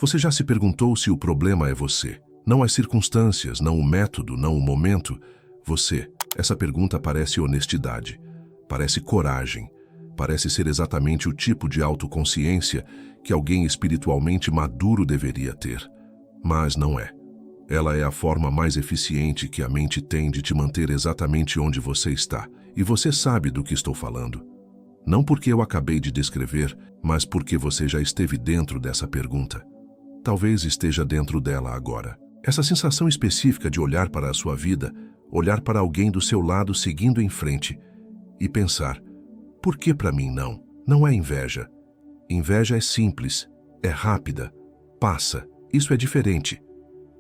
Você já se perguntou se o problema é você? Não as circunstâncias, não o método, não o momento. Você. Essa pergunta parece honestidade, parece coragem, parece ser exatamente o tipo de autoconsciência que alguém espiritualmente maduro deveria ter. Mas não é. Ela é a forma mais eficiente que a mente tem de te manter exatamente onde você está. E você sabe do que estou falando. Não porque eu acabei de descrever, mas porque você já esteve dentro dessa pergunta. Talvez esteja dentro dela agora. Essa sensação específica de olhar para a sua vida, olhar para alguém do seu lado seguindo em frente e pensar, por que para mim não? Não é inveja. Inveja é simples, é rápida, passa. Isso é diferente.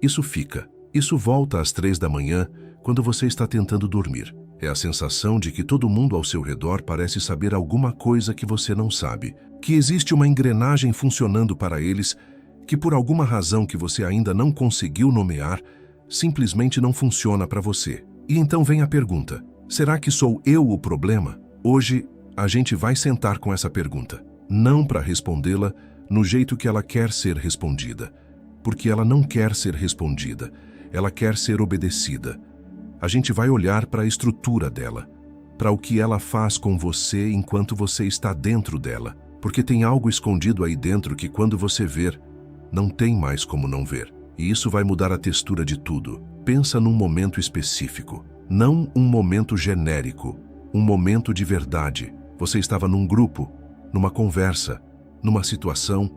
Isso fica. Isso volta às 3 da manhã, quando você está tentando dormir. É a sensação de que todo mundo ao seu redor parece saber alguma coisa que você não sabe, que existe uma engrenagem funcionando para eles, que por alguma razão que você ainda não conseguiu nomear, simplesmente não funciona para você. E então vem a pergunta, será que sou eu o problema? Hoje, a gente vai sentar com essa pergunta, não para respondê-la no jeito que ela quer ser respondida, porque ela não quer ser respondida, ela quer ser obedecida. A gente vai olhar para a estrutura dela, para o que ela faz com você enquanto você está dentro dela, porque tem algo escondido aí dentro que quando você ver, não tem mais como não ver. E isso vai mudar a textura de tudo. Pensa num momento específico, não um momento genérico, um momento de verdade. Você estava num grupo, numa conversa, numa situação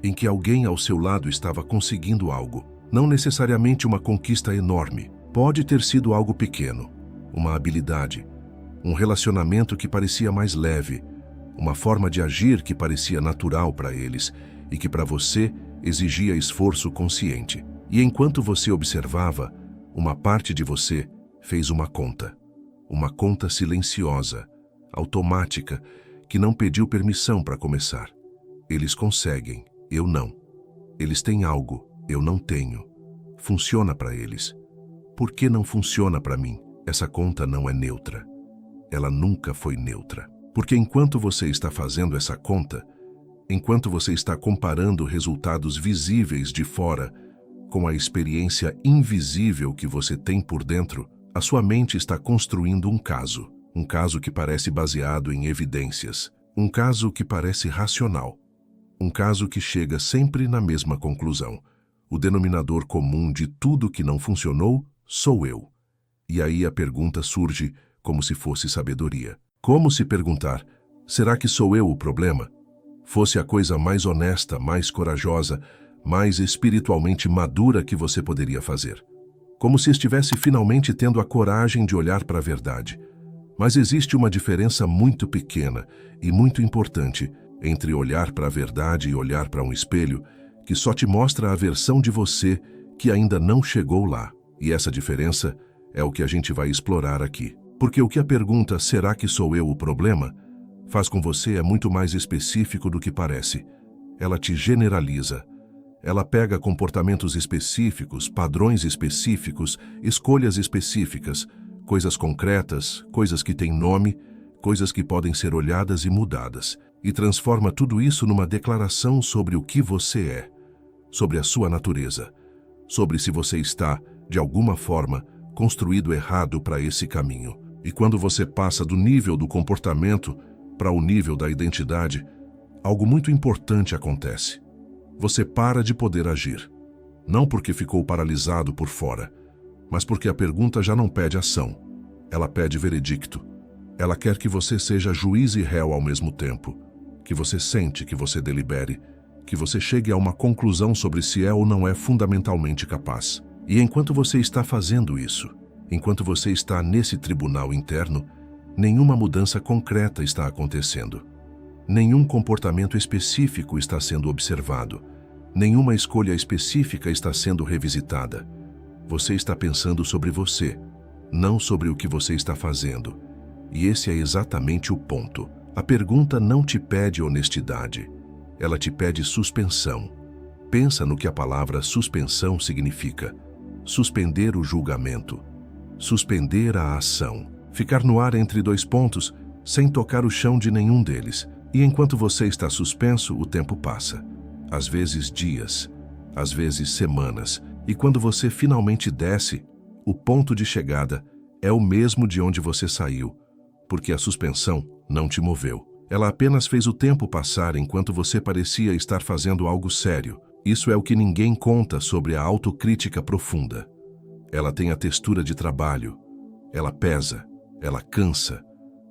em que alguém ao seu lado estava conseguindo algo. Não necessariamente uma conquista enorme. Pode ter sido algo pequeno, uma habilidade, um relacionamento que parecia mais leve, uma forma de agir que parecia natural para eles e que para você exigia esforço consciente. E enquanto você observava, uma parte de você fez uma conta silenciosa, automática, que não pediu permissão para começar. Eles conseguem, eu não. Eles têm algo, eu não tenho. Funciona para eles. Por que não funciona para mim? Essa conta não é neutra. Ela nunca foi neutra. Porque enquanto você está fazendo essa conta, enquanto você está comparando resultados visíveis de fora com a experiência invisível que você tem por dentro, a sua mente está construindo um caso que parece baseado em evidências, um caso que parece racional, um caso que chega sempre na mesma conclusão. O denominador comum de tudo que não funcionou sou eu. E aí a pergunta surge como se fosse sabedoria. Como se perguntar, será que sou eu o problema? Fosse a coisa mais honesta, mais corajosa, mais espiritualmente madura que você poderia fazer. Como se estivesse finalmente tendo a coragem de olhar para a verdade. Mas existe uma diferença muito pequena e muito importante entre olhar para a verdade e olhar para um espelho que só te mostra a versão de você que ainda não chegou lá. E essa diferença é o que a gente vai explorar aqui. Porque o que a pergunta, será que sou eu o problema, faz com você é muito mais específico do que parece. Ela te generaliza. Ela pega comportamentos específicos, padrões específicos, escolhas específicas, coisas concretas, coisas que têm nome, coisas que podem ser olhadas e mudadas, e transforma tudo isso numa declaração sobre o que você é, sobre a sua natureza, sobre se você está, de alguma forma, construído errado para esse caminho. E quando você passa do nível do comportamento para o nível da identidade, algo muito importante acontece. Você para de poder agir. Não porque ficou paralisado por fora, mas porque a pergunta já não pede ação. Ela pede veredicto. Ela quer que você seja juiz e réu ao mesmo tempo. Que você sente, que você delibere, que você chegue a uma conclusão sobre se é ou não é fundamentalmente capaz. E enquanto você está fazendo isso, enquanto você está nesse tribunal interno, nenhuma mudança concreta está acontecendo. Nenhum comportamento específico está sendo observado. Nenhuma escolha específica está sendo revisitada. Você está pensando sobre você, não sobre o que você está fazendo. E esse é exatamente o ponto. A pergunta não te pede honestidade. Ela te pede suspensão. Pensa no que a palavra suspensão significa. Suspender o julgamento. Suspender a ação. Ficar no ar entre dois pontos, sem tocar o chão de nenhum deles. E enquanto você está suspenso, o tempo passa. Às vezes dias, às vezes semanas, e quando você finalmente desce, o ponto de chegada é o mesmo de onde você saiu, porque a suspensão não te moveu. Ela apenas fez o tempo passar enquanto você parecia estar fazendo algo sério. Isso é o que ninguém conta sobre a autocrítica profunda. Ela tem a textura de trabalho, ela pesa, ela cansa,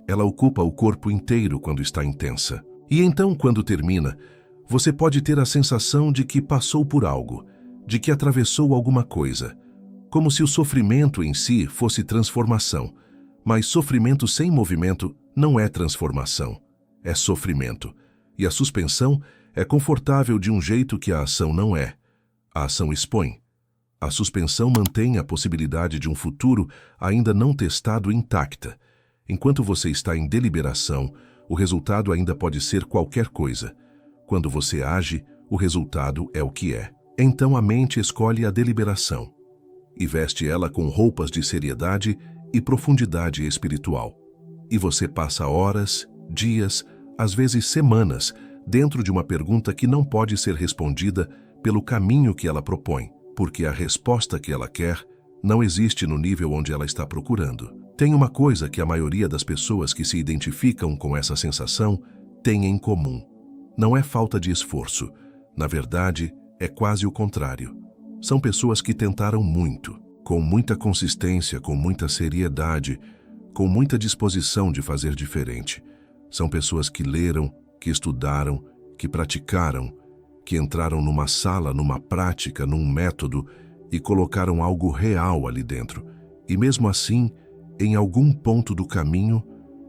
ela ocupa o corpo inteiro quando está intensa. E então, quando termina, você pode ter a sensação de que passou por algo, de que atravessou alguma coisa, como se o sofrimento em si fosse transformação. Mas sofrimento sem movimento não é transformação, é sofrimento. E a suspensão é confortável de um jeito que a ação não é. A ação expõe. A suspensão mantém a possibilidade de um futuro ainda não testado intacta. Enquanto você está em deliberação, o resultado ainda pode ser qualquer coisa. Quando você age, o resultado é o que é. Então a mente escolhe a deliberação e veste ela com roupas de seriedade e profundidade espiritual. E você passa horas, dias, às vezes semanas, dentro de uma pergunta que não pode ser respondida pelo caminho que ela propõe, porque a resposta que ela quer não existe no nível onde ela está procurando. Tem uma coisa que a maioria das pessoas que se identificam com essa sensação tem em comum. Não é falta de esforço. Na verdade, é quase o contrário. São pessoas que tentaram muito, com muita consistência, com muita seriedade, com muita disposição de fazer diferente. São pessoas que leram, que estudaram, que praticaram, que entraram numa sala, numa prática, num método e colocaram algo real ali dentro. E mesmo assim, em algum ponto do caminho,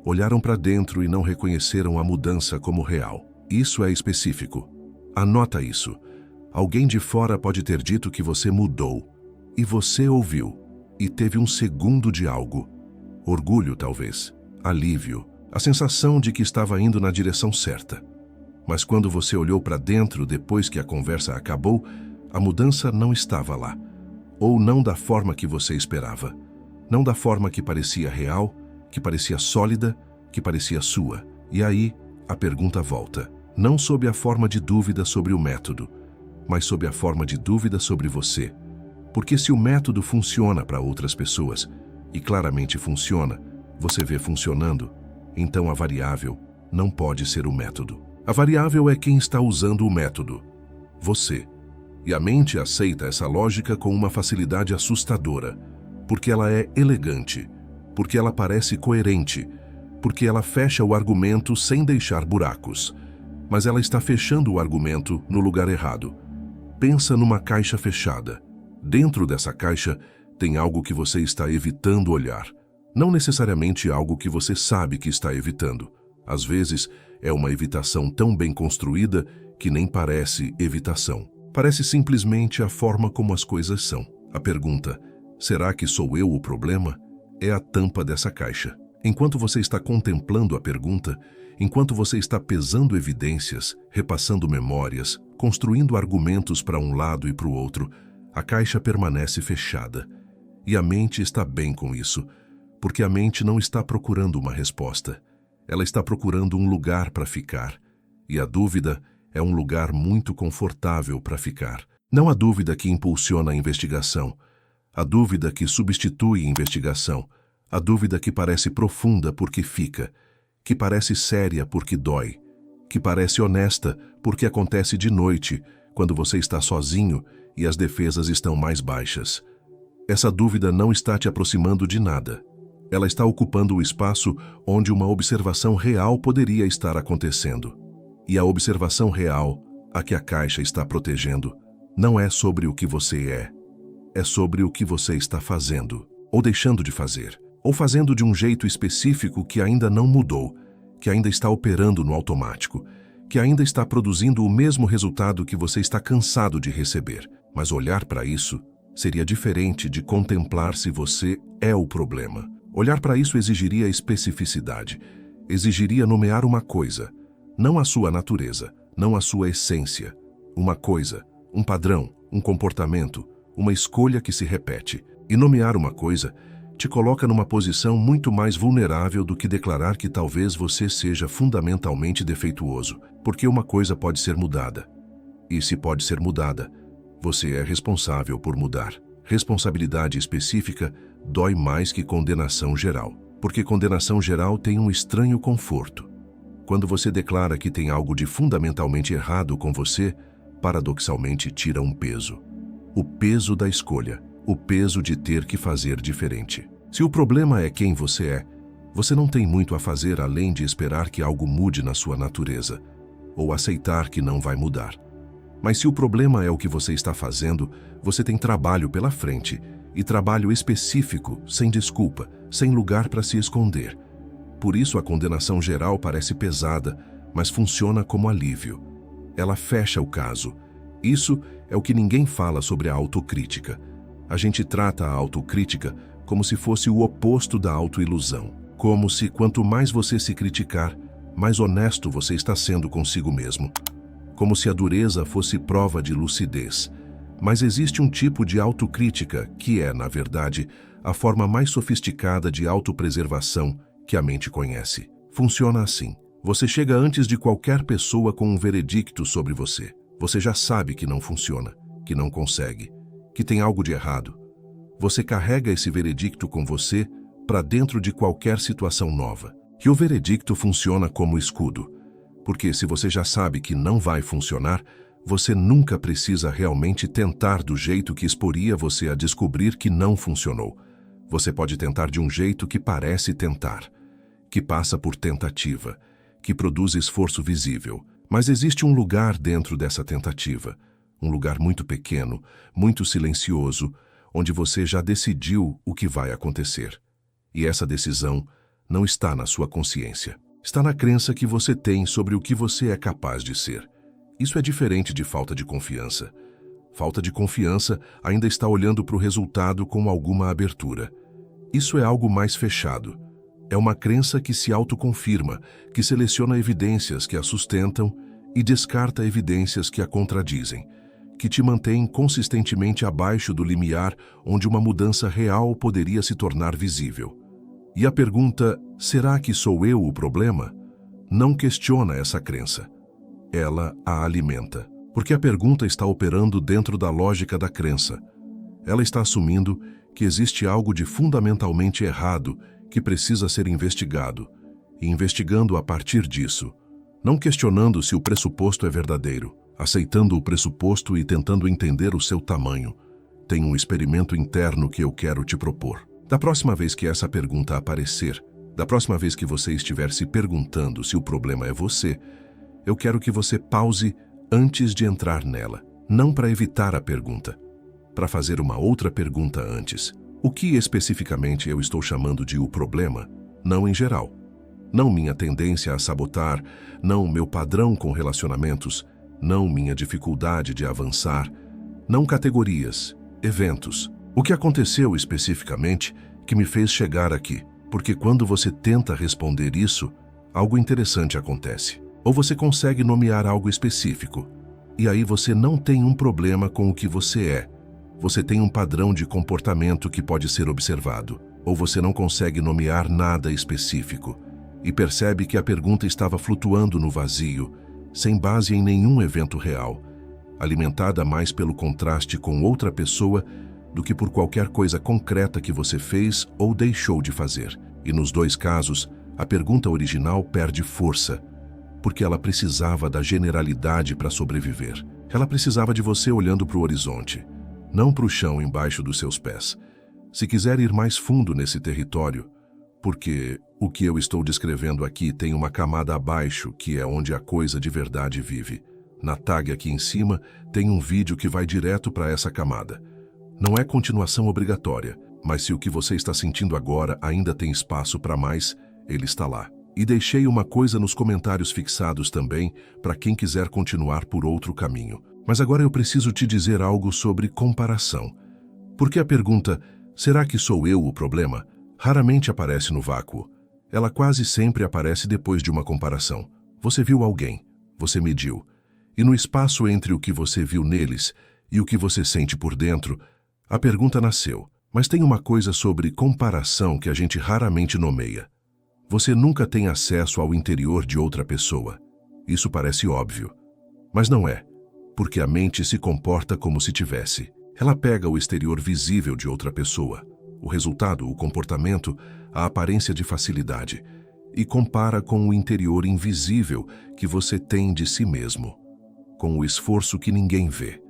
olharam para dentro e não reconheceram a mudança como real. Isso é específico. Anota isso. Alguém de fora pode ter dito que você mudou, e você ouviu, e teve um segundo de algo. Orgulho, talvez. Alívio. A sensação de que estava indo na direção certa. Mas quando você olhou para dentro depois que a conversa acabou, a mudança não estava lá. Ou não da forma que você esperava. Não da forma que parecia real, que parecia sólida, que parecia sua. E aí, a pergunta volta. Não sob a forma de dúvida sobre o método, mas sob a forma de dúvida sobre você. Porque se o método funciona para outras pessoas, e claramente funciona, você vê funcionando, então a variável não pode ser o método. A variável é quem está usando o método. Você. E a mente aceita essa lógica com uma facilidade assustadora, porque ela é elegante, porque ela parece coerente, porque ela fecha o argumento sem deixar buracos. Mas ela está fechando o argumento no lugar errado. Pensa numa caixa fechada. Dentro dessa caixa tem algo que você está evitando olhar. Não necessariamente algo que você sabe que está evitando. Às vezes, é uma evitação tão bem construída que nem parece evitação. Parece simplesmente a forma como as coisas são. A pergunta, será que sou eu o problema? É a tampa dessa caixa. Enquanto você está contemplando a pergunta, enquanto você está pesando evidências, repassando memórias, construindo argumentos para um lado e para o outro, a caixa permanece fechada. E a mente está bem com isso, porque a mente não está procurando uma resposta. Ela está procurando um lugar para ficar. E a dúvida é um lugar muito confortável para ficar. Não a dúvida que impulsiona a investigação, a dúvida que substitui a investigação, a dúvida que parece profunda porque fica, que parece séria porque dói, que parece honesta porque acontece de noite, quando você está sozinho e as defesas estão mais baixas. Essa dúvida não está te aproximando de nada. Ela está ocupando o espaço onde uma observação real poderia estar acontecendo. E a observação real, a que a caixa está protegendo, não é sobre o que você é sobre o que você está fazendo, ou deixando de fazer, ou fazendo de um jeito específico que ainda não mudou, que ainda está operando no automático, que ainda está produzindo o mesmo resultado que você está cansado de receber. Mas olhar para isso seria diferente de contemplar se você é o problema. Olhar para isso exigiria especificidade, exigiria nomear uma coisa, não a sua natureza, não a sua essência. Uma coisa, um padrão, um comportamento, uma escolha que se repete. E nomear uma coisa te coloca numa posição muito mais vulnerável do que declarar que talvez você seja fundamentalmente defeituoso, porque uma coisa pode ser mudada. E se pode ser mudada, Você é responsável por mudar. Responsabilidade específica dói mais que condenação geral, porque condenação geral tem um estranho conforto. Quando você declara que tem algo de fundamentalmente errado com você, paradoxalmente tira um peso. O peso da escolha, o peso de ter que fazer diferente. Se o problema é quem você é, você não tem muito a fazer além de esperar que algo mude na sua natureza, ou aceitar que não vai mudar. Mas se o problema é o que você está fazendo, você tem trabalho pela frente, e trabalho específico, sem desculpa, sem lugar para se esconder. Por isso a condenação geral parece pesada, mas funciona como alívio. Ela fecha o caso. Isso é o que ninguém fala sobre a autocrítica. A gente trata a autocrítica como se fosse o oposto da autoilusão. Como se quanto mais você se criticar, mais honesto você está sendo consigo mesmo. Como se a dureza fosse prova de lucidez. Mas existe um tipo de autocrítica que é, na verdade, a forma mais sofisticada de autopreservação que a mente conhece. Funciona assim. Você chega antes de qualquer pessoa com um veredicto sobre você. Você já sabe que não funciona, que não consegue, que tem algo de errado. Você carrega esse veredicto com você para dentro de qualquer situação nova. E o veredicto funciona como escudo. Porque se você já sabe que não vai funcionar, você nunca precisa realmente tentar do jeito que exporia você a descobrir que não funcionou. Você pode tentar de um jeito que parece tentar, que passa por tentativa, que produz esforço visível. Mas existe um lugar dentro dessa tentativa, um lugar muito pequeno, muito silencioso, onde você já decidiu o que vai acontecer. E essa decisão não está na sua consciência. Está na crença que você tem sobre o que você é capaz de ser. Isso é diferente de falta de confiança. Falta de confiança ainda está olhando para o resultado com alguma abertura. Isso é algo mais fechado. É uma crença que se autoconfirma, que seleciona evidências que a sustentam e descarta evidências que a contradizem, que te mantém consistentemente abaixo do limiar onde uma mudança real poderia se tornar visível. E a pergunta, será que sou eu o problema? Não questiona essa crença. Ela a alimenta, porque a pergunta está operando dentro da lógica da crença. Ela está assumindo que existe algo de fundamentalmente errado que precisa ser investigado, e investigando a partir disso, não questionando se o pressuposto é verdadeiro, aceitando o pressuposto e tentando entender o seu tamanho. Tem um experimento interno que eu quero te propor. Da próxima vez que essa pergunta aparecer, da próxima vez que você estiver se perguntando se o problema é você, eu quero que você pause antes de entrar nela, não para evitar a pergunta, para fazer uma outra pergunta antes. O que especificamente eu estou chamando de o problema? Não em geral. Não minha tendência a sabotar, não meu padrão com relacionamentos, não minha dificuldade de avançar, não categorias, eventos. O que aconteceu especificamente que me fez chegar aqui? Porque quando você tenta responder isso, algo interessante acontece. Ou você consegue nomear algo específico, e aí você não tem um problema com o que você é. Você tem um padrão de comportamento que pode ser observado. Ou você não consegue nomear nada específico, e percebe que a pergunta estava flutuando no vazio, sem base em nenhum evento real, alimentada mais pelo contraste com outra pessoa do que por qualquer coisa concreta que você fez ou deixou de fazer. E nos dois casos, a pergunta original perde força, porque ela precisava da generalidade para sobreviver. Ela precisava de você olhando para o horizonte, não para o chão embaixo dos seus pés. Se quiser ir mais fundo nesse território, porque o que eu estou descrevendo aqui tem uma camada abaixo, que é onde a coisa de verdade vive. Na tag aqui em cima tem um vídeo que vai direto para essa camada. Não é continuação obrigatória, mas se o que você está sentindo agora ainda tem espaço para mais, ele está lá. E deixei uma coisa nos comentários fixados também para quem quiser continuar por outro caminho. Mas agora eu preciso te dizer algo sobre comparação. Porque a pergunta, será que sou eu o problema? Raramente aparece no vácuo. Ela quase sempre aparece depois de uma comparação. Você viu alguém, você mediu. E no espaço entre o que você viu neles e o que você sente por dentro, a pergunta nasceu. Mas tem uma coisa sobre comparação que a gente raramente nomeia. Você nunca tem acesso ao interior de outra pessoa. Isso parece óbvio. Mas não é. porque a mente se comporta como se tivesse. Ela pega o exterior visível de outra pessoa, o resultado, o comportamento, a aparência de facilidade, e compara com o interior invisível que você tem de si mesmo, com o esforço que ninguém vê,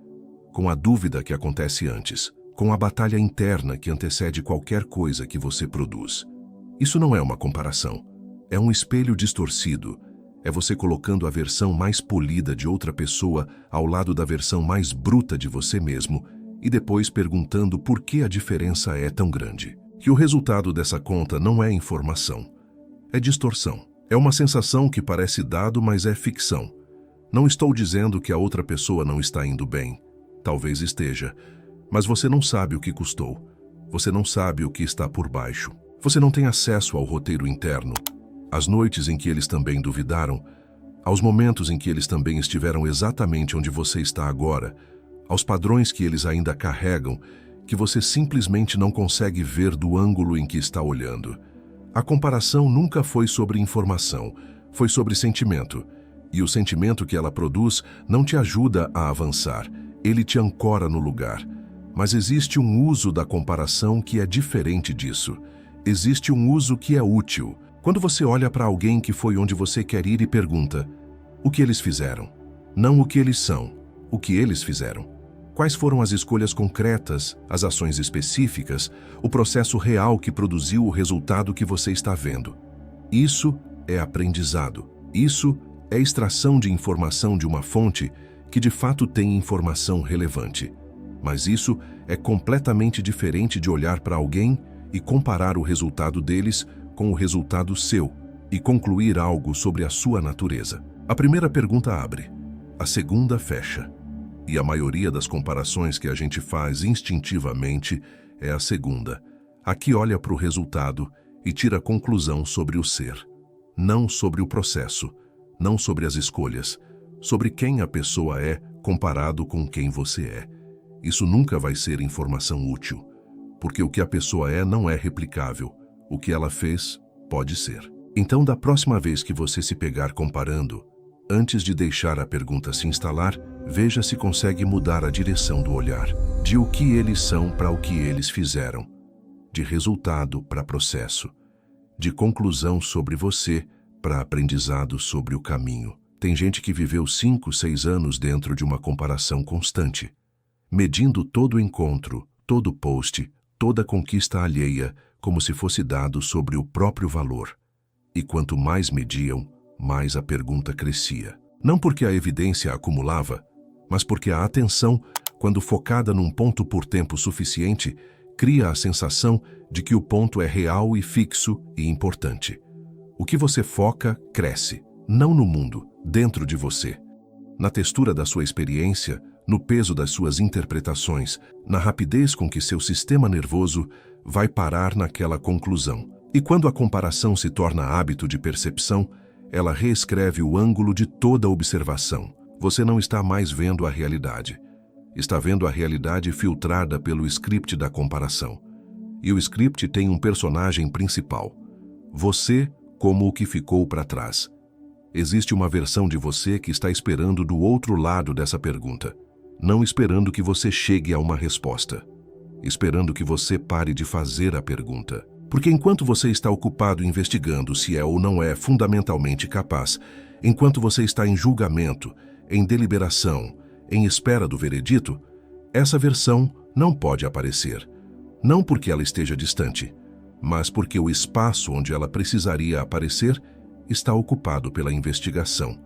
com a dúvida que acontece antes, com a batalha interna que antecede qualquer coisa que você produz. Isso não é uma comparação, é um espelho distorcido. É você colocando a versão mais polida de outra pessoa ao lado da versão mais bruta de você mesmo e depois perguntando por que a diferença é tão grande. Que o resultado dessa conta não é informação, é distorção. É uma sensação que parece dado, mas é ficção. Não estou dizendo que a outra pessoa não está indo bem. Talvez esteja, mas você não sabe o que custou. Você não sabe o que está por baixo. Você não tem acesso ao roteiro interno. As noites em que eles também duvidaram, aos momentos em que eles também estiveram exatamente onde você está agora, aos padrões que eles ainda carregam, que você simplesmente não consegue ver do ângulo em que está olhando. A comparação nunca foi sobre informação, foi sobre sentimento. E o sentimento que ela produz não te ajuda a avançar, ele te ancora no lugar. Mas existe um uso da comparação que é diferente disso. Existe um uso que é útil. Quando você olha para alguém que foi onde você quer ir e pergunta o que eles fizeram, não o que eles são, o que eles fizeram. Quais foram as escolhas concretas, as ações específicas, o processo real que produziu o resultado que você está vendo? Isso é aprendizado. Isso é extração de informação de uma fonte que de fato tem informação relevante. Mas isso é completamente diferente de olhar para alguém e comparar o resultado deles com o resultado seu e concluir algo sobre a sua natureza. A primeira pergunta abre, a segunda fecha. E a maioria das comparações que a gente faz instintivamente é a segunda. Aqui olha para o resultado e tira conclusão sobre o ser. Não sobre o processo, não sobre as escolhas, sobre quem a pessoa é comparado com quem você é. Isso nunca vai ser informação útil, porque o que a pessoa é não é replicável. O que ela fez, pode ser. Então, da próxima vez que você se pegar comparando, antes de deixar a pergunta se instalar, veja se consegue mudar a direção do olhar, de o que eles são para o que eles fizeram, de resultado para processo, de conclusão sobre você para aprendizado sobre o caminho. Tem gente que viveu 5, 6 anos dentro de uma comparação constante, medindo todo encontro, todo post, toda conquista alheia, como se fosse dado sobre o próprio valor. E quanto mais mediam, mais a pergunta crescia. Não porque a evidência acumulava, mas porque a atenção, quando focada num ponto por tempo suficiente, cria a sensação de que o ponto é real e fixo e importante. O que você foca, cresce, não no mundo, dentro de você. Na textura da sua experiência, no peso das suas interpretações, na rapidez com que seu sistema nervoso vai parar naquela conclusão. E quando a comparação se torna hábito de percepção, ela reescreve o ângulo de toda observação. Você não está mais vendo a realidade. Está vendo a realidade filtrada pelo script da comparação. E o script tem um personagem principal. Você como o que ficou para trás. Existe uma versão de você que está esperando do outro lado dessa pergunta. Não esperando que você chegue a uma resposta. Esperando que você pare de fazer a pergunta. Porque enquanto você está ocupado investigando se é ou não é fundamentalmente capaz, enquanto você está em julgamento, em deliberação, em espera do veredito, essa versão não pode aparecer. Não porque ela esteja distante, mas porque o espaço onde ela precisaria aparecer está ocupado pela investigação.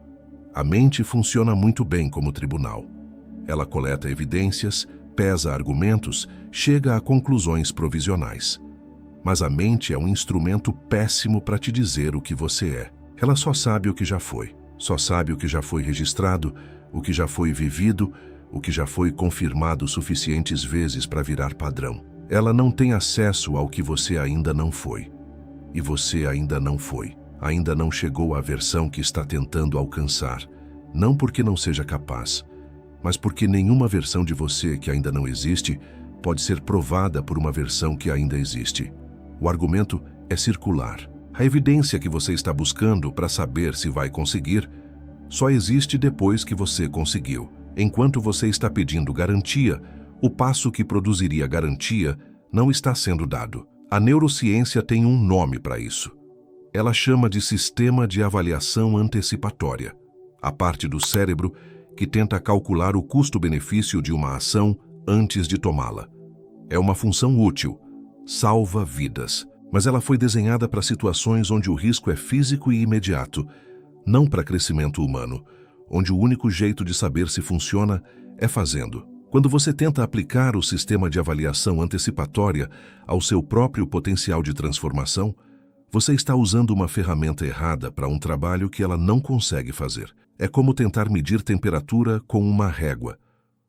A mente funciona muito bem como tribunal. Ela coleta evidências, pesa argumentos, chega a conclusões provisionais. Mas a mente é um instrumento péssimo para te dizer o que você é. Ela só sabe o que já foi. Só sabe o que já foi registrado, o que já foi vivido, o que já foi confirmado suficientes vezes para virar padrão. Ela não tem acesso ao que você ainda não foi. E você ainda não foi. Ainda não chegou à versão que está tentando alcançar. Não porque não seja capaz, mas porque nenhuma versão de você que ainda não existe pode ser provada por uma versão que ainda existe. O argumento é circular. A evidência que você está buscando para saber se vai conseguir só existe depois que você conseguiu. Enquanto você está pedindo garantia, o passo que produziria garantia não está sendo dado. A neurociência tem um nome para isso. Ela chama de sistema de avaliação antecipatória, a parte do cérebro que tenta calcular o custo-benefício de uma ação antes de tomá-la. É uma função útil, salva vidas, mas ela foi desenhada para situações onde o risco é físico e imediato, não para crescimento humano, onde o único jeito de saber se funciona é fazendo. Quando você tenta aplicar o sistema de avaliação antecipatória ao seu próprio potencial de transformação, você está usando uma ferramenta errada para um trabalho que ela não consegue fazer. É como tentar medir temperatura com uma régua.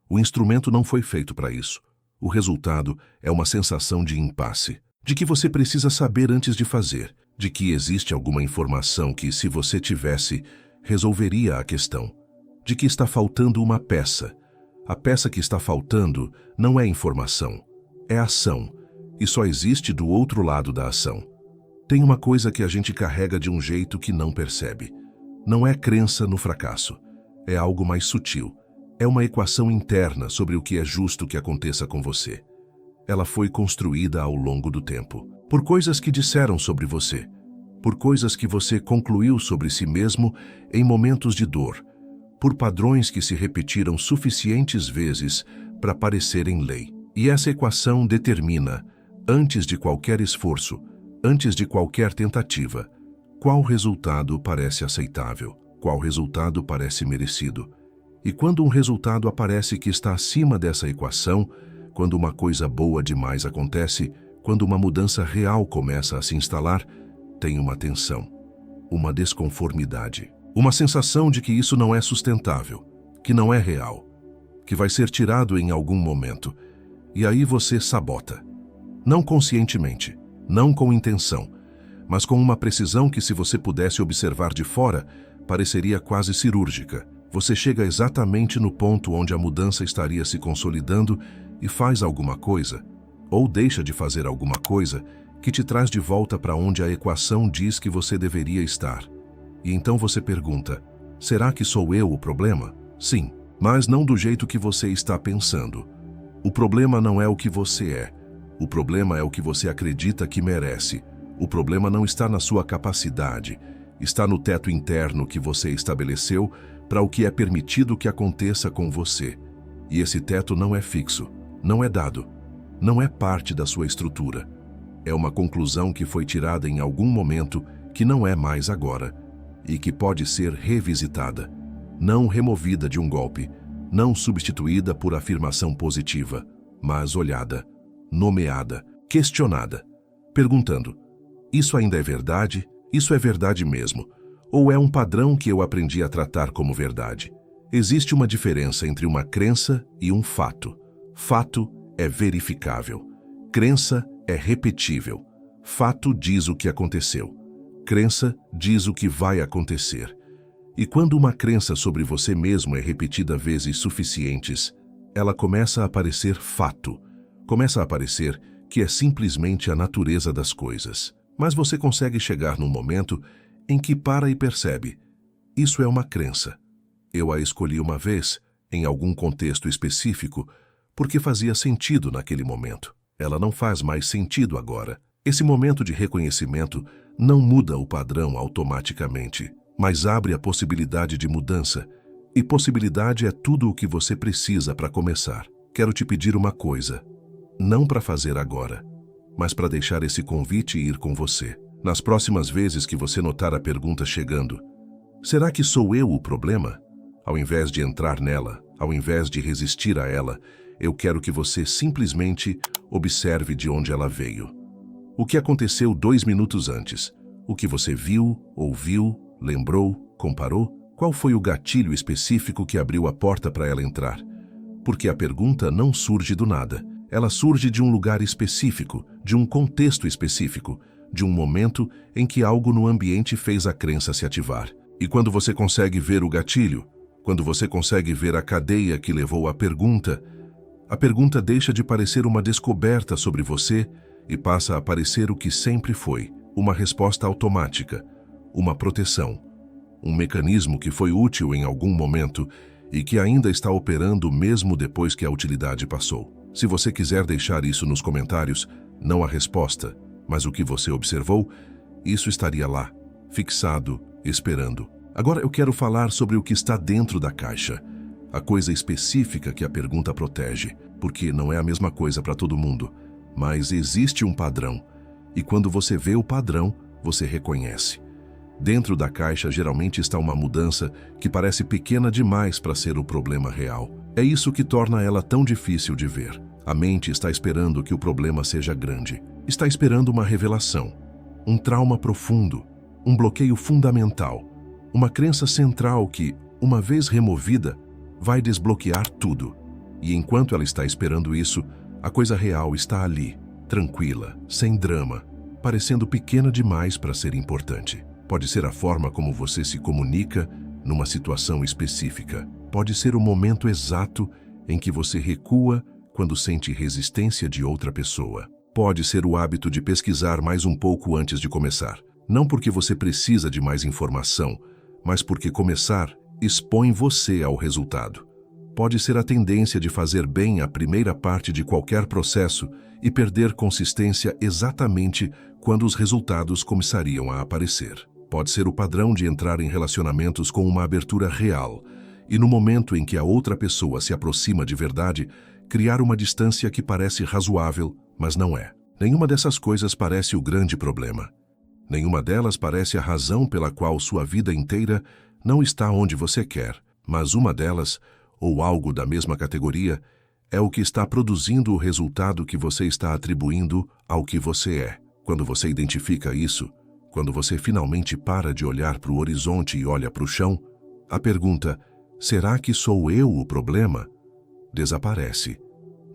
O instrumento não foi feito para isso. O resultado é uma sensação de impasse, de que você precisa saber antes de fazer, de que existe alguma informação que, se você tivesse, resolveria a questão, de que está faltando uma peça. A peça que está faltando não é informação, é ação, e só existe do outro lado da ação. Tem uma coisa que a gente carrega de um jeito que não percebe. Não é crença no fracasso, é algo mais sutil. É uma equação interna sobre o que é justo que aconteça com você. Ela foi construída ao longo do tempo, por coisas que disseram sobre você, por coisas que você concluiu sobre si mesmo em momentos de dor, por padrões que se repetiram suficientes vezes para parecerem lei. E essa equação determina, antes de qualquer esforço, antes de qualquer tentativa, qual resultado parece aceitável, qual resultado parece merecido. E quando um resultado aparece que está acima dessa equação, quando uma coisa boa demais acontece, quando uma mudança real começa a se instalar, tem uma tensão, uma desconformidade, uma sensação de que isso não é sustentável, que não é real, que vai ser tirado em algum momento. E aí você sabota. Não conscientemente, não com intenção, mas com uma precisão que, se você pudesse observar de fora, pareceria quase cirúrgica. Você chega exatamente no ponto onde a mudança estaria se consolidando e faz alguma coisa, ou deixa de fazer alguma coisa, que te traz de volta para onde a equação diz que você deveria estar. E então você pergunta, será que sou eu o problema? Sim, mas não do jeito que você está pensando. O problema não é o que você é. O problema é o que você acredita que merece. O problema não está na sua capacidade. Está no teto interno que você estabeleceu para o que é permitido que aconteça com você. E esse teto não é fixo, não é dado, não é parte da sua estrutura. É uma conclusão que foi tirada em algum momento que não é mais agora e que pode ser revisitada, não removida de um golpe, não substituída por afirmação positiva, mas olhada, nomeada, questionada, perguntando: isso ainda é verdade? Isso é verdade mesmo? Ou é um padrão que eu aprendi a tratar como verdade? Existe uma diferença entre uma crença e um fato. Fato é verificável. Crença é repetível. Fato diz o que aconteceu. Crença diz o que vai acontecer. E quando uma crença sobre você mesmo é repetida vezes suficientes, ela começa a parecer fato. Começa a parecer que é simplesmente a natureza das coisas. Mas você consegue chegar num momento em que para e percebe: isso é uma crença. Eu a escolhi uma vez, em algum contexto específico, porque fazia sentido naquele momento. Ela não faz mais sentido agora. Esse momento de reconhecimento não muda o padrão automaticamente, mas abre a possibilidade de mudança. E possibilidade é tudo o que você precisa para começar. Quero te pedir uma coisa, não para fazer agora, mas para deixar esse convite ir com você. Nas próximas vezes que você notar a pergunta chegando, será que sou eu o problema? Ao invés de entrar nela, ao invés de resistir a ela, eu quero que você simplesmente observe de onde ela veio. O que aconteceu 2 minutos antes? O que você viu, ouviu, lembrou, comparou? Qual foi o gatilho específico que abriu a porta para ela entrar? Porque a pergunta não surge do nada. Ela surge de um lugar específico, de um contexto específico, de um momento em que algo no ambiente fez a crença se ativar. E quando você consegue ver o gatilho, quando você consegue ver a cadeia que levou à pergunta, a pergunta deixa de parecer uma descoberta sobre você e passa a parecer o que sempre foi, uma resposta automática, uma proteção, um mecanismo que foi útil em algum momento e que ainda está operando mesmo depois que a utilidade passou. Se você quiser deixar isso nos comentários, não a resposta, mas o que você observou, isso estaria lá, fixado, esperando. Agora eu quero falar sobre o que está dentro da caixa, a coisa específica que a pergunta protege, porque não é a mesma coisa para todo mundo, mas existe um padrão, e quando você vê o padrão, você reconhece. Dentro da caixa geralmente está uma mudança que parece pequena demais para ser o problema real. É isso que torna ela tão difícil de ver. A mente está esperando que o problema seja grande. Está esperando uma revelação, um trauma profundo, um bloqueio fundamental, uma crença central que, uma vez removida, vai desbloquear tudo. E enquanto ela está esperando isso, a coisa real está ali, tranquila, sem drama, parecendo pequena demais para ser importante. Pode ser a forma como você se comunica numa situação específica. Pode ser o momento exato em que você recua quando sente resistência de outra pessoa. Pode ser o hábito de pesquisar mais um pouco antes de começar. Não porque você precisa de mais informação, mas porque começar expõe você ao resultado. Pode ser a tendência de fazer bem a primeira parte de qualquer processo e perder consistência exatamente quando os resultados começariam a aparecer. Pode ser o padrão de entrar em relacionamentos com uma abertura real e, no momento em que a outra pessoa se aproxima de verdade, criar uma distância que parece razoável, mas não é. Nenhuma dessas coisas parece o grande problema. Nenhuma delas parece a razão pela qual sua vida inteira não está onde você quer, mas uma delas, ou algo da mesma categoria, é o que está produzindo o resultado que você está atribuindo ao que você é. Quando você identifica isso, quando você finalmente para de olhar para o horizonte e olha para o chão, a pergunta, será que sou eu o problema? Desaparece.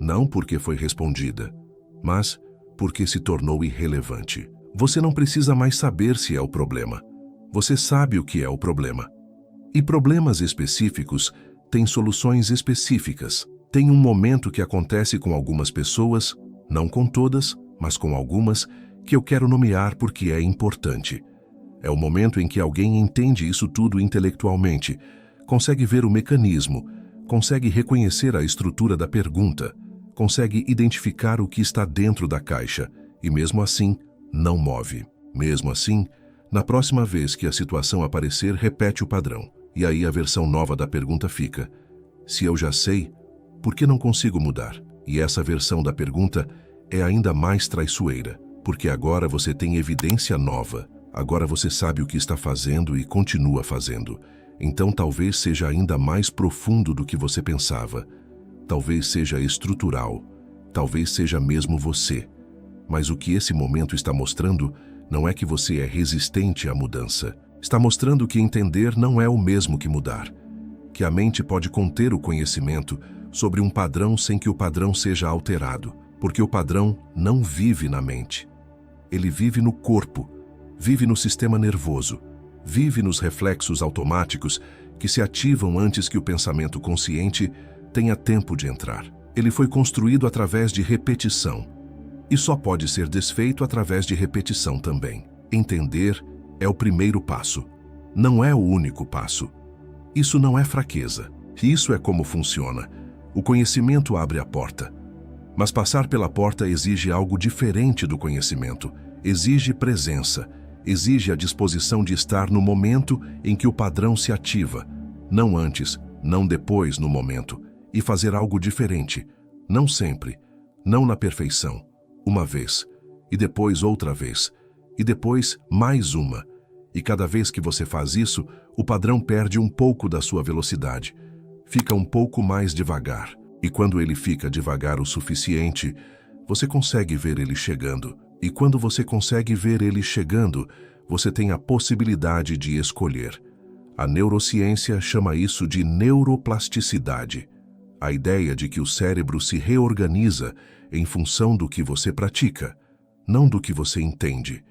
Não porque foi respondida, mas porque se tornou irrelevante. Você não precisa mais saber se é o problema. Você sabe o que é o problema. E problemas específicos têm soluções específicas. Tem um momento que acontece com algumas pessoas, não com todas, mas com algumas, que eu quero nomear porque é importante. É o momento em que alguém entende isso tudo intelectualmente, consegue ver o mecanismo, consegue reconhecer a estrutura da pergunta, consegue identificar o que está dentro da caixa e, mesmo assim, não move. Mesmo assim, na próxima vez que a situação aparecer, repete o padrão. E aí a versão nova da pergunta fica: se eu já sei, por que não consigo mudar? E essa versão da pergunta é ainda mais traiçoeira, porque agora você tem evidência nova. Agora você sabe o que está fazendo e continua fazendo. Então talvez seja ainda mais profundo do que você pensava. Talvez seja estrutural. Talvez seja mesmo você. Mas o que esse momento está mostrando não é que você é resistente à mudança. Está mostrando que entender não é o mesmo que mudar. Que a mente pode conter o conhecimento sobre um padrão sem que o padrão seja alterado. Porque o padrão não vive na mente. Ele vive no corpo, vive no sistema nervoso, vive nos reflexos automáticos que se ativam antes que o pensamento consciente tenha tempo de entrar. Ele foi construído através de repetição e só pode ser desfeito através de repetição também. Entender é o primeiro passo, não é o único passo. Isso não é fraqueza, isso é como funciona. O conhecimento abre a porta. Mas passar pela porta exige algo diferente do conhecimento, exige presença, exige a disposição de estar no momento em que o padrão se ativa, não antes, não depois no momento, e fazer algo diferente, não sempre, não na perfeição, uma vez, e depois outra vez, e depois mais uma. E cada vez que você faz isso, o padrão perde um pouco da sua velocidade, fica um pouco mais devagar. E quando ele fica devagar o suficiente, você consegue ver ele chegando. E quando você consegue ver ele chegando, você tem a possibilidade de escolher. A neurociência chama isso de neuroplasticidade. A ideia de que o cérebro se reorganiza em função do que você pratica, não do que você entende,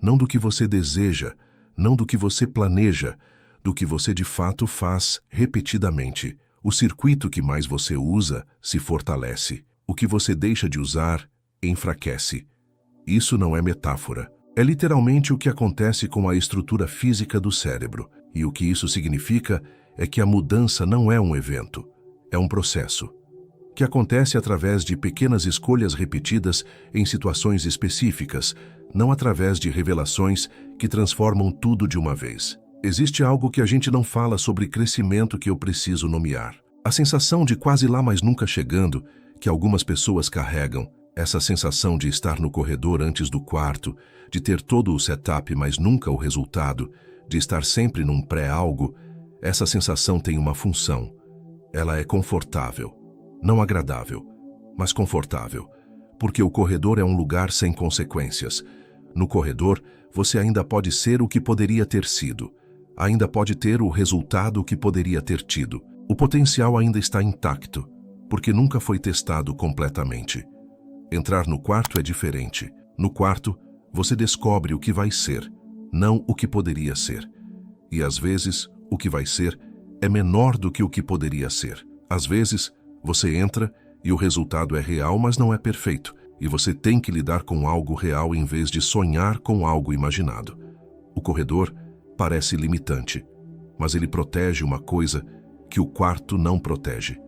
não do que você deseja, não do que você planeja, do que você de fato faz repetidamente. O circuito que mais você usa se fortalece. O que você deixa de usar enfraquece. Isso não é metáfora. É literalmente o que acontece com a estrutura física do cérebro. E o que isso significa é que a mudança não é um evento, é um processo, que acontece através de pequenas escolhas repetidas em situações específicas, não através de revelações que transformam tudo de uma vez. Existe algo que a gente não fala sobre crescimento que eu preciso nomear. A sensação de quase lá, mas nunca chegando, que algumas pessoas carregam. Essa sensação de estar no corredor antes do quarto, de ter todo o setup, mas nunca o resultado, de estar sempre num pré-algo, essa sensação tem uma função. Ela é confortável. Não agradável, mas confortável. Porque o corredor é um lugar sem consequências. No corredor, você ainda pode ser o que poderia ter sido. Ainda pode ter o resultado que poderia ter tido. O potencial ainda está intacto, porque nunca foi testado completamente. Entrar no quarto é diferente. No quarto, você descobre o que vai ser, não o que poderia ser. E às vezes, o que vai ser é menor do que o que poderia ser. Às vezes, você entra e o resultado é real, mas não é perfeito. E você tem que lidar com algo real em vez de sonhar com algo imaginado. O corredor parece limitante, mas ele protege uma coisa que o quarto não protege.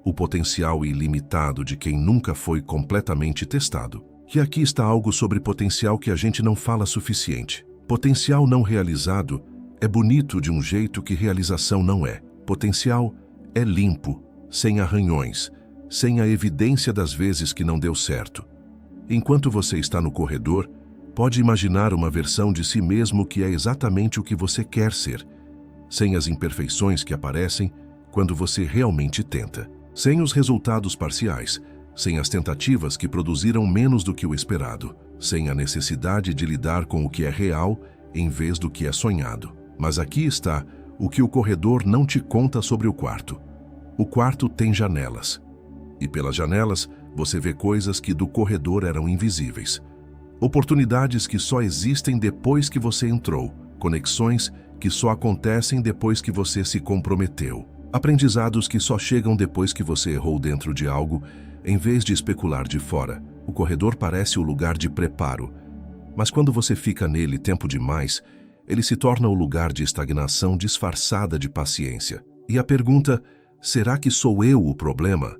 O potencial ilimitado de quem nunca foi completamente testado. E aqui está algo sobre potencial que a gente não fala suficiente. Potencial não realizado é bonito de um jeito que realização não é. Potencial é limpo, sem arranhões, sem a evidência das vezes que não deu certo. Enquanto você está no corredor, pode imaginar uma versão de si mesmo que é exatamente o que você quer ser, sem as imperfeições que aparecem quando você realmente tenta. Sem os resultados parciais, sem as tentativas que produziram menos do que o esperado, sem a necessidade de lidar com o que é real em vez do que é sonhado. Mas aqui está o que o corredor não te conta sobre o quarto. O quarto tem janelas. E pelas janelas, você vê coisas que do corredor eram invisíveis. Oportunidades que só existem depois que você entrou. Conexões que só acontecem depois que você se comprometeu. Aprendizados que só chegam depois que você errou dentro de algo, em vez de especular de fora. O corredor parece o lugar de preparo, mas quando você fica nele tempo demais, ele se torna o lugar de estagnação disfarçada de paciência. E a pergunta, será que sou eu o problema?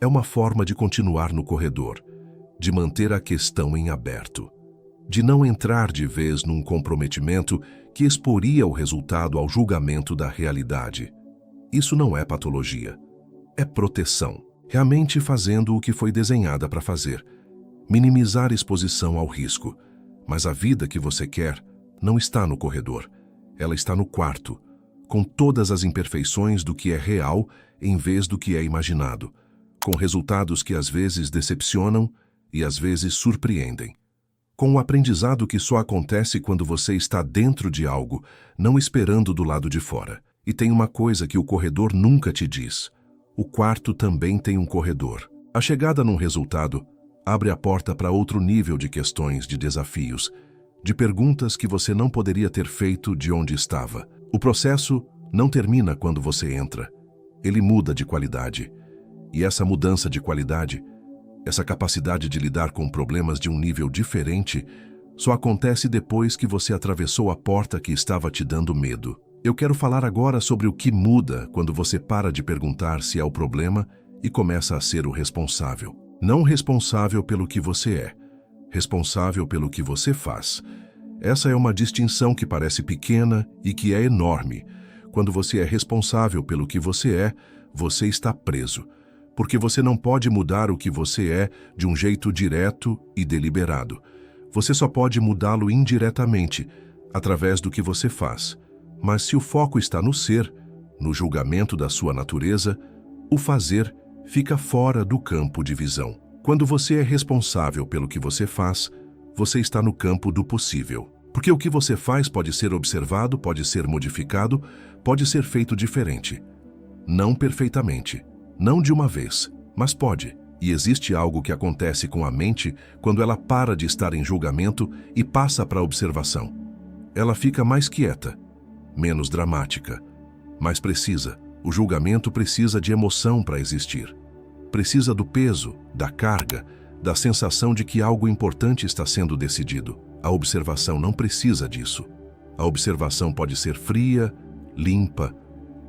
É uma forma de continuar no corredor, de manter a questão em aberto, de não entrar de vez num comprometimento que exporia o resultado ao julgamento da realidade. Isso não é patologia, é proteção, realmente fazendo o que foi desenhada para fazer, minimizar exposição ao risco. Mas a vida que você quer não está no corredor, ela está no quarto, com todas as imperfeições do que é real em vez do que é imaginado, com resultados que às vezes decepcionam e às vezes surpreendem, com o aprendizado que só acontece quando você está dentro de algo, não esperando do lado de fora. E tem uma coisa que o corredor nunca te diz. O quarto também tem um corredor. A chegada num resultado abre a porta para outro nível de questões, de desafios, de perguntas que você não poderia ter feito de onde estava. O processo não termina quando você entra. Ele muda de qualidade. E essa mudança de qualidade, essa capacidade de lidar com problemas de um nível diferente, só acontece depois que você atravessou a porta que estava te dando medo. Eu quero falar agora sobre o que muda quando você para de perguntar se é o problema e começa a ser o responsável. Não responsável pelo que você é, responsável pelo que você faz. Essa é uma distinção que parece pequena e que é enorme. Quando você é responsável pelo que você está preso, porque você não pode mudar o que você é de um jeito direto e deliberado. Você só pode mudá-lo indiretamente, através do que você faz. Mas se o foco está no ser, no julgamento da sua natureza, o fazer fica fora do campo de visão. Quando você é responsável pelo que você faz, você está no campo do possível. Porque o que você faz pode ser observado, pode ser modificado, pode ser feito diferente. Não perfeitamente, não de uma vez, mas pode. E existe algo que acontece com a mente quando ela para de estar em julgamento e passa para a observação. Ela fica mais quieta, menos dramática, mais precisa. O julgamento precisa de emoção para existir. Precisa do peso, da carga, da sensação de que algo importante está sendo decidido. A observação não precisa disso. A observação pode ser fria, limpa,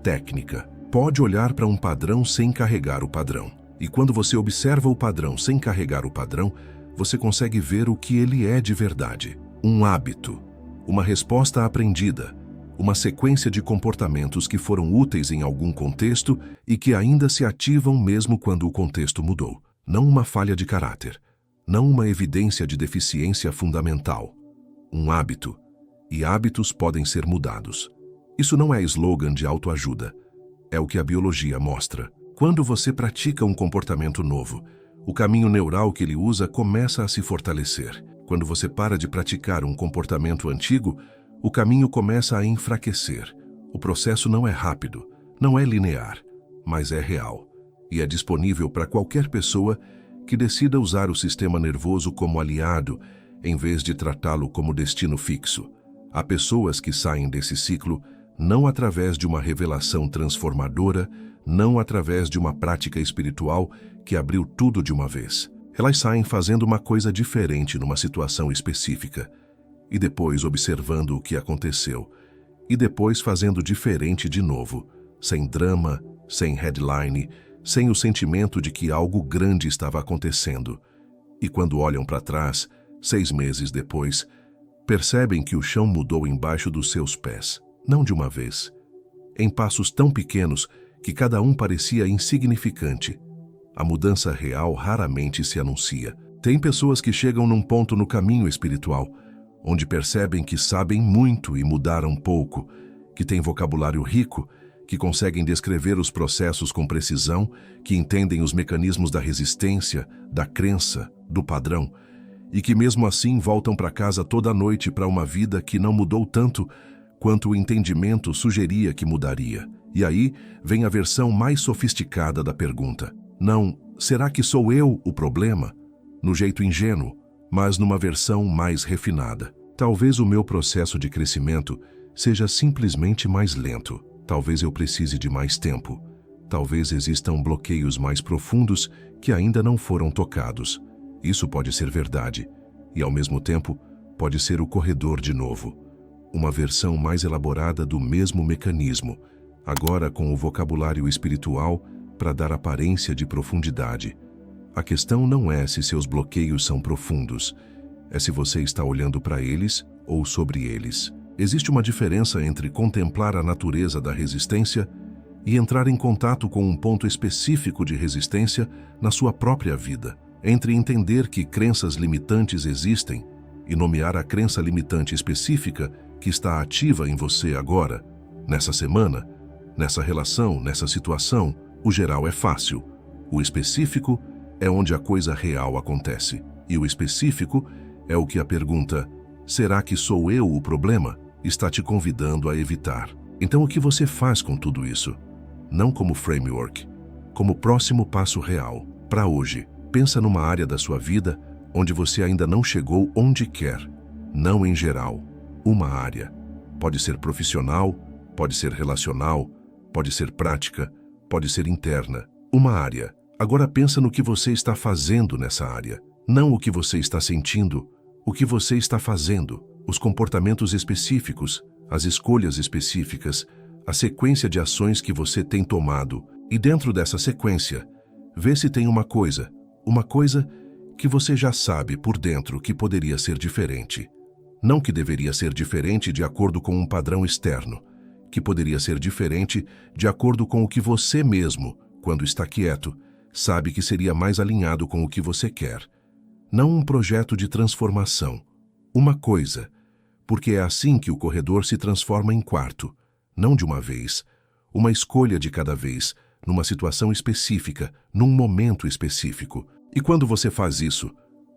técnica. Pode olhar para um padrão sem carregar o padrão. E quando você observa o padrão sem carregar o padrão, você consegue ver o que ele é de verdade. Um hábito, uma resposta aprendida, uma sequência de comportamentos que foram úteis em algum contexto e que ainda se ativam mesmo quando o contexto mudou. Não uma falha de caráter, não uma evidência de deficiência fundamental. Um hábito. E hábitos podem ser mudados. Isso não é slogan de autoajuda. É o que a biologia mostra. Quando você pratica um comportamento novo, o caminho neural que ele usa começa a se fortalecer. Quando você para de praticar um comportamento antigo, o caminho começa a enfraquecer. O processo não é rápido, não é linear, mas é real. E é disponível para qualquer pessoa que decida usar o sistema nervoso como aliado, em vez de tratá-lo como destino fixo. Há pessoas que saem desse ciclo não através de uma revelação transformadora, não através de uma prática espiritual que abriu tudo de uma vez. Elas saem fazendo uma coisa diferente numa situação específica, e depois observando o que aconteceu, e depois fazendo diferente de novo, sem drama, sem headline, sem o sentimento de que algo grande estava acontecendo. E quando olham para trás, 6 meses depois, percebem que o chão mudou embaixo dos seus pés, não de uma vez, em passos tão pequenos que cada um parecia insignificante. A mudança real raramente se anuncia. Tem pessoas que chegam num ponto no caminho espiritual, onde percebem que sabem muito e mudaram pouco, que têm vocabulário rico, que conseguem descrever os processos com precisão, que entendem os mecanismos da resistência, da crença, do padrão, e que mesmo assim voltam para casa toda noite para uma vida que não mudou tanto quanto o entendimento sugeria que mudaria. E aí vem a versão mais sofisticada da pergunta. Não, será que sou eu o problema? No jeito ingênuo, mas numa versão mais refinada. Talvez o meu processo de crescimento seja simplesmente mais lento. Talvez eu precise de mais tempo. Talvez existam bloqueios mais profundos que ainda não foram tocados. Isso pode ser verdade, e ao mesmo tempo pode ser o corredor de novo. Uma versão mais elaborada do mesmo mecanismo, agora com o vocabulário espiritual para dar aparência de profundidade. A questão não é se seus bloqueios são profundos, é se você está olhando para eles ou sobre eles. Existe uma diferença entre contemplar a natureza da resistência e entrar em contato com um ponto específico de resistência na sua própria vida. Entre entender que crenças limitantes existem e nomear a crença limitante específica que está ativa em você agora, nessa semana, nessa relação, nessa situação, o geral é fácil. O específico é onde a coisa real acontece. E o específico é o que a pergunta, será que sou eu o problema? Está te convidando a evitar. Então o que você faz com tudo isso? Não como framework, como próximo passo real. Para hoje, pensa numa área da sua vida onde você ainda não chegou onde quer. Não em geral. Uma área. Pode ser profissional, pode ser relacional, pode ser prática, pode ser interna. Uma área. Agora pensa no que você está fazendo nessa área. Não o que você está sentindo, o que você está fazendo. Os comportamentos específicos, as escolhas específicas, a sequência de ações que você tem tomado. E dentro dessa sequência, vê se tem uma coisa que você já sabe por dentro que poderia ser diferente. Não que deveria ser diferente de acordo com um padrão externo, que poderia ser diferente de acordo com o que você mesmo, quando está quieto, sabe que seria mais alinhado com o que você quer. Não um projeto de transformação. Uma coisa, porque é assim que o corredor se transforma em quarto, não de uma vez, uma escolha de cada vez, numa situação específica, num momento específico. E quando você faz isso,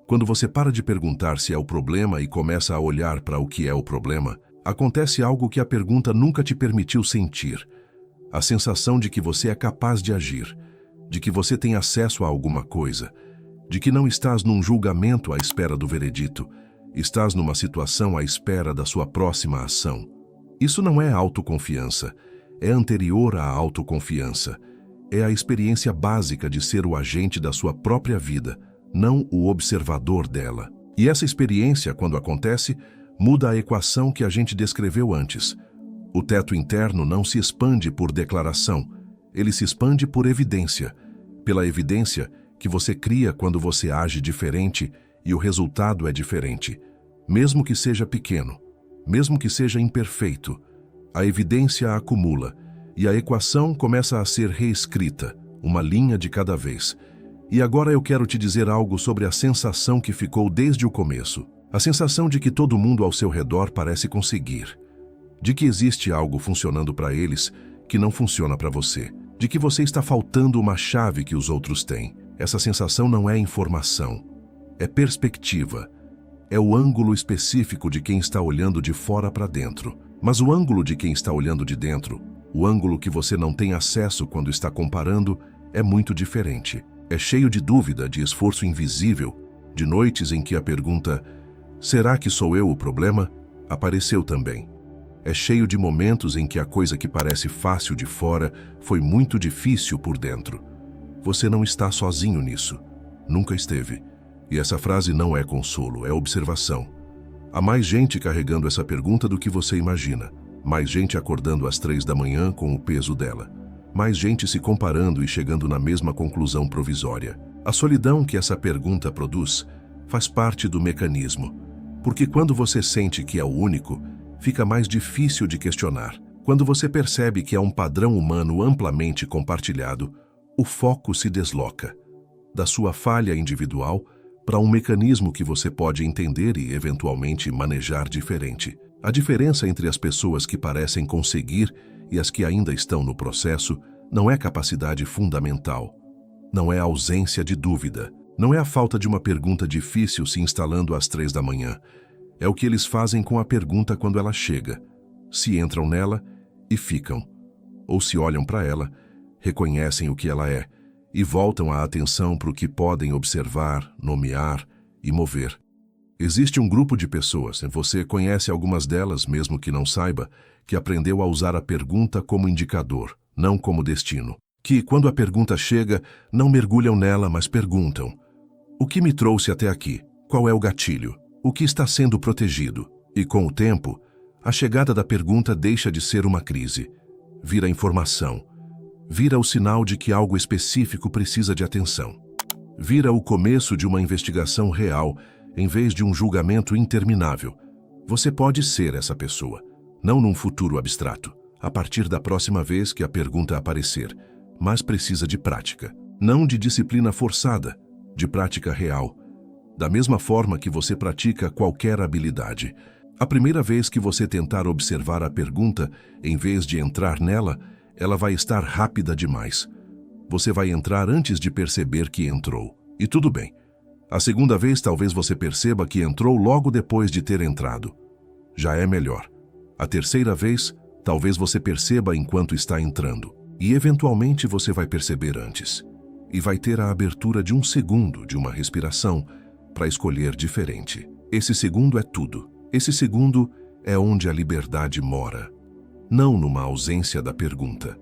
quando você para de perguntar se é o problema e começa a olhar para o que é o problema, acontece algo que a pergunta nunca te permitiu sentir. A sensação de que você é capaz de agir, de que você tem acesso a alguma coisa, de que não estás num julgamento à espera do veredito, estás numa situação à espera da sua próxima ação. Isso não é autoconfiança, é anterior à autoconfiança. É a experiência básica de ser o agente da sua própria vida, não o observador dela. E essa experiência, quando acontece, muda a equação que a gente descreveu antes. O teto interno não se expande por declaração, ele se expande por evidência. Pela evidência que você cria quando você age diferente e o resultado é diferente. Mesmo que seja pequeno, mesmo que seja imperfeito, a evidência a acumula e a equação começa a ser reescrita, uma linha de cada vez. E agora eu quero te dizer algo sobre a sensação que ficou desde o começo. A sensação de que todo mundo ao seu redor parece conseguir. De que existe algo funcionando para eles que não funciona para você. De que você está faltando uma chave que os outros têm. Essa sensação não é informação, é perspectiva. É o ângulo específico de quem está olhando de fora para dentro. Mas o ângulo de quem está olhando de dentro, o ângulo que você não tem acesso quando está comparando, é muito diferente. É cheio de dúvida, de esforço invisível, de noites em que a pergunta "será que sou eu o problema?" apareceu também. É cheio de momentos em que a coisa que parece fácil de fora foi muito difícil por dentro. Você não está sozinho nisso. Nunca esteve. E essa frase não é consolo, é observação. Há mais gente carregando essa pergunta do que você imagina. Mais gente acordando às 3 da manhã com o peso dela. Mais gente se comparando e chegando na mesma conclusão provisória. A solidão que essa pergunta produz faz parte do mecanismo. Porque quando você sente que é o único, fica mais difícil de questionar. Quando você percebe que há um padrão humano amplamente compartilhado, o foco se desloca da sua falha individual para um mecanismo que você pode entender e, eventualmente, manejar diferente. A diferença entre as pessoas que parecem conseguir e as que ainda estão no processo não é capacidade fundamental, não é ausência de dúvida, não é a falta de uma pergunta difícil se instalando às 3 da manhã. É o que eles fazem com a pergunta quando ela chega. Se entram nela e ficam. Ou se olham para ela, reconhecem o que ela é e voltam a atenção para o que podem observar, nomear e mover. Existe um grupo de pessoas, você conhece algumas delas mesmo que não saiba, que aprendeu a usar a pergunta como indicador, não como destino. Que, quando a pergunta chega, não mergulham nela, mas perguntam: o que me trouxe até aqui? Qual é o gatilho? O que está sendo protegido? E com o tempo, a chegada da pergunta deixa de ser uma crise. Vira informação. Vira o sinal de que algo específico precisa de atenção. Vira o começo de uma investigação real, em vez de um julgamento interminável. Você pode ser essa pessoa, não num futuro abstrato, a partir da próxima vez que a pergunta aparecer, mas precisa de prática. Não de disciplina forçada, de prática real. Da mesma forma que você pratica qualquer habilidade. A primeira vez que você tentar observar a pergunta, em vez de entrar nela, ela vai estar rápida demais. Você vai entrar antes de perceber que entrou. E tudo bem. A segunda vez talvez você perceba que entrou logo depois de ter entrado. Já é melhor. A terceira vez, talvez você perceba enquanto está entrando. E eventualmente você vai perceber antes. E vai ter a abertura de um segundo, de uma respiração, para escolher diferente. Esse segundo é tudo. Esse segundo é onde a liberdade mora. Não numa ausência da pergunta.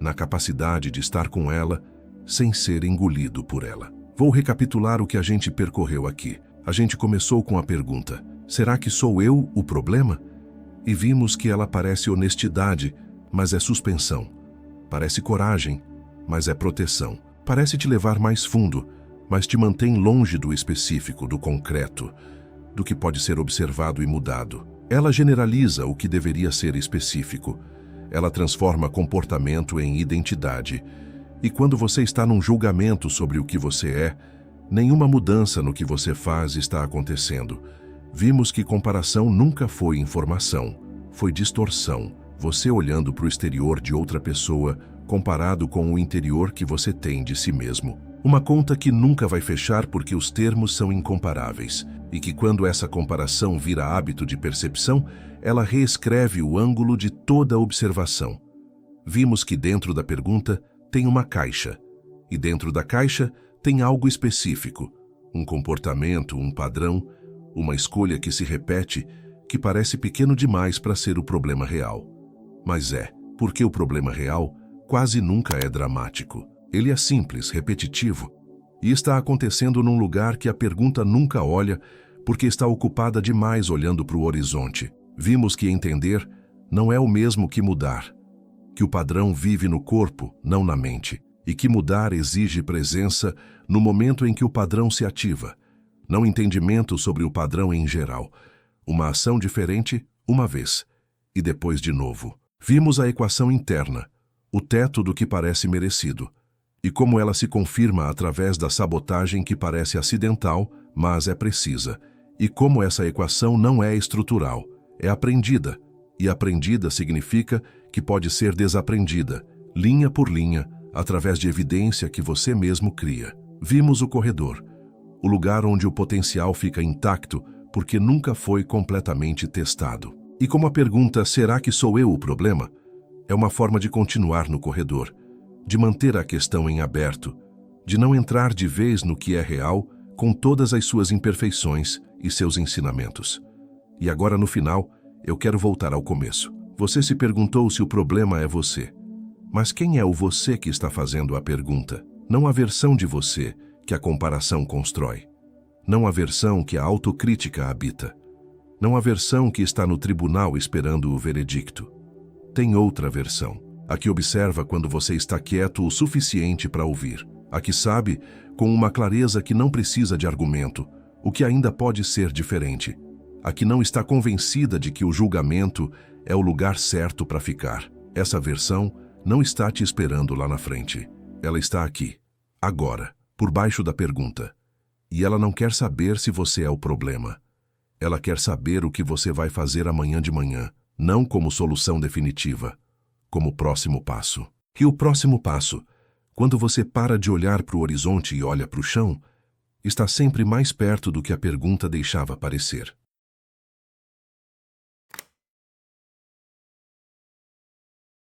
Na capacidade de estar com ela, sem ser engolido por ela. Vou recapitular o que a gente percorreu aqui. A gente começou com a pergunta: será que sou eu o problema? E vimos que ela parece honestidade, mas é suspensão. Parece coragem, mas é proteção. Parece te levar mais fundo, mas te mantém longe do específico, do concreto, do que pode ser observado e mudado. Ela generaliza o que deveria ser específico. Ela transforma comportamento em identidade. E quando você está num julgamento sobre o que você é, nenhuma mudança no que você faz está acontecendo. Vimos que comparação nunca foi informação, foi distorção. Você olhando para o exterior de outra pessoa, comparado com o interior que você tem de si mesmo. Uma conta que nunca vai fechar porque os termos são incomparáveis. E que quando essa comparação vira hábito de percepção, ela reescreve o ângulo de toda a observação. Vimos que dentro da pergunta tem uma caixa. E dentro da caixa tem algo específico. Um comportamento, um padrão, uma escolha que se repete, que parece pequeno demais para ser o problema real. Mas é, porque o problema real quase nunca é dramático. Ele é simples, repetitivo, e está acontecendo num lugar que a pergunta nunca olha porque está ocupada demais olhando para o horizonte. Vimos que entender não é o mesmo que mudar, que o padrão vive no corpo, não na mente, e que mudar exige presença no momento em que o padrão se ativa, não entendimento sobre o padrão em geral, uma ação diferente, uma vez, e depois de novo. Vimos a equação interna, o teto do que parece merecido, e como ela se confirma através da sabotagem que parece acidental, mas é precisa, e como essa equação não é estrutural, é aprendida, e aprendida significa que pode ser desaprendida, linha por linha, através de evidência que você mesmo cria. Vimos o corredor, o lugar onde o potencial fica intacto porque nunca foi completamente testado. E como a pergunta "será que sou eu o problema?" é uma forma de continuar no corredor, de manter a questão em aberto, de não entrar de vez no que é real com todas as suas imperfeições e seus ensinamentos. E agora no final, eu quero voltar ao começo. Você se perguntou se o problema é você. Mas quem é o você que está fazendo a pergunta? Não a versão de você que a comparação constrói. Não a versão que a autocrítica habita. Não a versão que está no tribunal esperando o veredicto. Tem outra versão. A que observa quando você está quieto o suficiente para ouvir. A que sabe, com uma clareza que não precisa de argumento, o que ainda pode ser diferente. A que não está convencida de que o julgamento é o lugar certo para ficar. Essa versão não está te esperando lá na frente. Ela está aqui, agora, por baixo da pergunta. E ela não quer saber se você é o problema. Ela quer saber o que você vai fazer amanhã de manhã, não como solução definitiva, como próximo passo. E o próximo passo, quando você para de olhar para o horizonte e olha para o chão, está sempre mais perto do que a pergunta deixava parecer.